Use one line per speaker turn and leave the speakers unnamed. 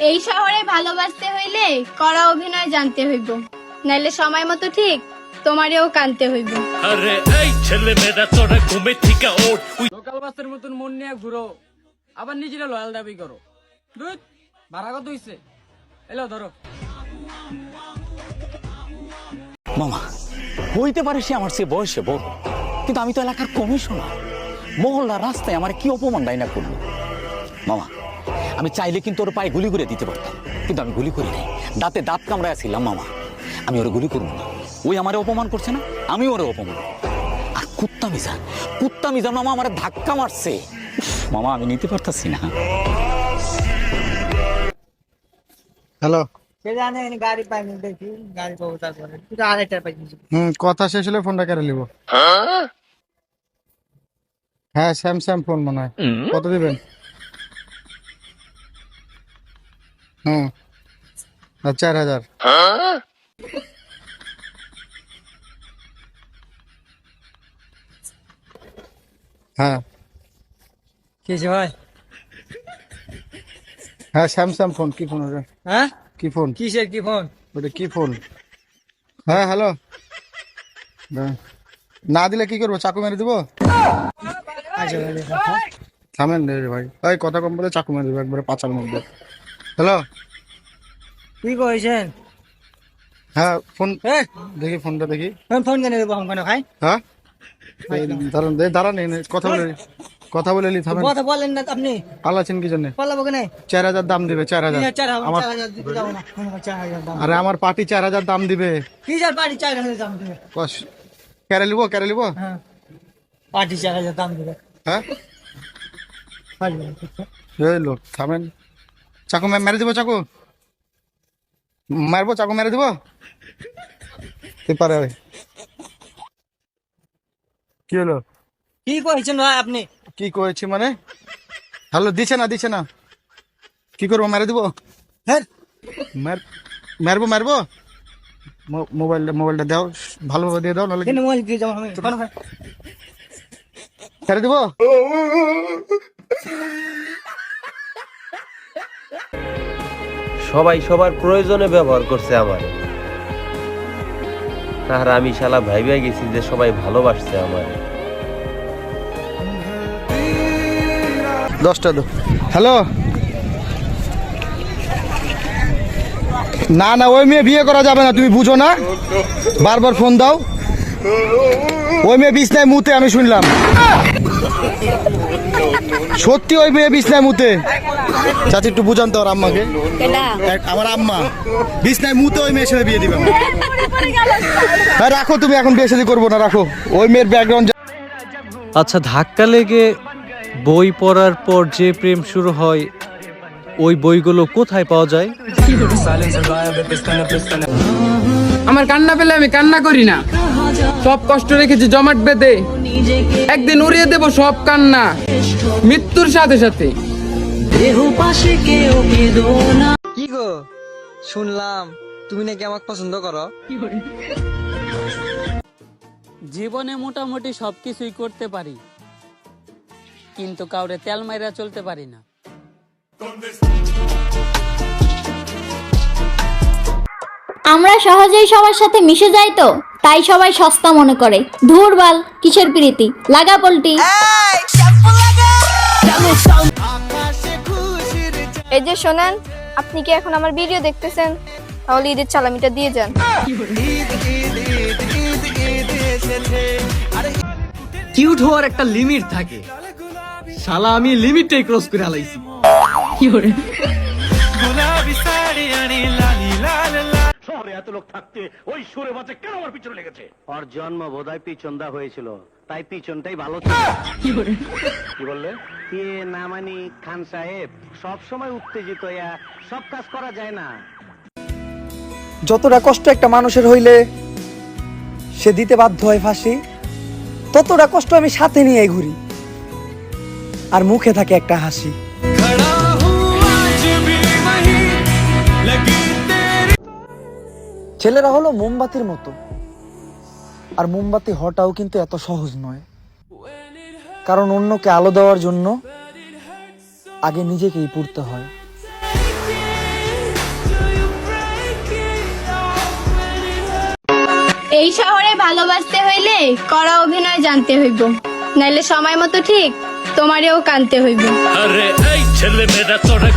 এই শহরে ভালোবাসতে হইলে কড়া অভিনয় জানতে হইব, নাইলে সময় মতো ঠিক তোমারেও কানতে হইব।
আরে এই ছেলে মেয়েরা তোরা ঘুমে থেকে ওঠ।
লোকাল বাসের মতন মন নিয়ে ঘুরো, আবার নিজেরা লয়াল দাবি করো। দুধ ভাড়া কত হইছে? এলো ধরো।
মামা হইতে পারে সে আমার সে বয়সে বড়, কিন্তু আমি তো এলাকার কমিশনার। মহল্লার রাস্তায় আমার কি অপমান দায়না করলো। মামা আমি চাইলে কিন্তু ওর পায়ে গুলি করে দিতে পারতাম, কিন্তু আমি গুলি করি নাই। দাঁতে দাঁত কামড়ায় ছিলাম। মামা আমি ওর গুলি করবো না। ওই আমারে অপমান করছে না, আমি ওরে অপমান। আর কুত্তা মিজা মামা আমার ধাক্কা মারছে। মামা আমি নিতে পারতাছি না।
হ্যালো, কথা শেষ হলে ফোনটা কেড়ে নিব। হ্যাঁ স্যামসাং ফোন মনে হয়। কত দিবেন? হুম 4000। হ্যাঁ
কিসে ভাই?
হ্যাঁ স্যামসাং ফোন। কি ফোন ওটা?
হ্যাঁ
কি ফোন?
কিসের কি ফোন?
ওটা কি ফোন? হ্যাঁ হ্যালো, না দিলে কি করবো? চাকু মেরে দিবো? থামেন রে ভাই, ওই কথা কম বলে চাকু মেরে দেবো একবারে পাচার মধ্যে। হ্যালো,
কি কইছেন?
হ্যাঁ ফোন দেখি, ফোনটা দেখি।
ফোন কেন দেবো আমি ভাই?
হ্যাঁ দাঁড়ান কথা বলে নি। থামেন।
কথা বলেন না আপনি।
পালাচ্ছেন কি জন্য?
পালাবো কেন?
4000 দাম দিবে। 4000 আমার।
4000 দিতে যাবো না। 4000 দাম।
আরে আমার পার্টি 4000 দাম দিবে।
কি যার পার্টি 4000 দাম দিবে?
কেড়ে লিব।
হ্যাঁ পার্টি 4000 দাম দিবে।
হ্যাঁ এই লোক, থামেন। চাকু মেরে দিব। চাকু মারবো, চাকু মেরে দিব। পারে কি হলো?
কি কইছেন ভাই আপনি?
কি করেছি মানে? হ্যালো, দিছে না। কি করবো? মেরে দিব।
হ্যাঁ
মারবো। মোবাইলটা দাও, ভালোভাবে দিয়ে দাও, নাহলে
মোবাইল দিয়ে যাবো আমি।
ছেড়ে দিব।
সবাই সবার প্রয়োজনে ব্যবহার করছে আমার, আর আমি শালা ভাইবা গেছি যে সবাই ভালোবাসছে আমার।
10টা দাও। হ্যালো, না ওই মেয়ে বিয়ে করা যাবে না, তুমি বুঝো না। বারবার ফোন দাও। ওই মেয়ে বিছনায় মুতে, আমি শুনলাম। সত্যি ওই মেয়ে বিছনায় মুতে। চাচি একটু বুঝান তো আর আম্মাকে। আমার আম্মা বিছনায় মুতে, ওই মেয়ের সাথে বিয়ে দিবে। হ্যাঁ রাখো, তুমি এখন বিয়ে শাদী করবো না, রাখো। ওই মেয়ের ব্যাকগ্রাউন্ড।
আচ্ছা, ধাক্কা লেগে বই পড়ার পর যে প্রেম শুরু হয়, ওই বইগুলো কোথায় পাওয়া যায়?
আমার কান্না পেলে আমি কান্না করি না, সব কষ্ট রেখেছি জমাট বেঁধে। একদিন উড়িয়ে দেব সব কান্না মৃত্যুর সাথে সাথে।
কি গো, শুনলাম তুমি নাকি আমাকে পছন্দ করো?
জীবনে মোটামুটি সবকিছুই করতে পারি, কিন্তু কাউরে তেল মাইরা চলতে পারি না।
আমরা সহজেই সবার সাথে মিশে যাই, তো তাই সবাই সস্তা মনে করে। ধুরবাল কিসের প্রীতি, লাগা পল্টি।
এই যে শোনেন, আপনি কি এখন আমার ভিডিও দেখতেছেন? তাহলে ঈদের চালামিটা দিয়ে যান।
কিউট হওয়ার একটা লিমিট থাকে, শালা আমি লিমিটটাই ক্রস করে আলাইছি। কি করে?
শহরে এত লোক থাকতে ওই সুরে বাচ্চা কেন আমার পিছনে লেগেছে?
ওর জন্ম বোধহয় পিছনদা হয়েছিল, তাই পিছনটাই ভালো ছিল।
কি করে?
কি বললে? না মানি খান সাহেব, সব সময় উত্তেজিত হইয়া সব কাজ করা যায় না।
যতটা কষ্ট একটা মানুষের হইলে সে দিতে বাধ্য হয় ফাঁসি, ততটা কষ্ট আমি সাথে নিয়ে ঘুরি, আর মুখে থাকে একটা হাসি। ছেলেরা হলো মোমবাতির মতো, আর মোমবাতি হওয়াটাও কিন্তু এত সহজ নয়। কারণ অন্যকে আলো দেওয়ার জন্য আগে নিজেকেই পুড়তে হয়।
এই শহরে ভালোবাসতে হইলে কড়া অভিনয় জানতে হইব, নাইলে সময় মতো ঠিক তোমারেও কানতে হইব।
আরে এই ছেলে মেয়েরা তোরা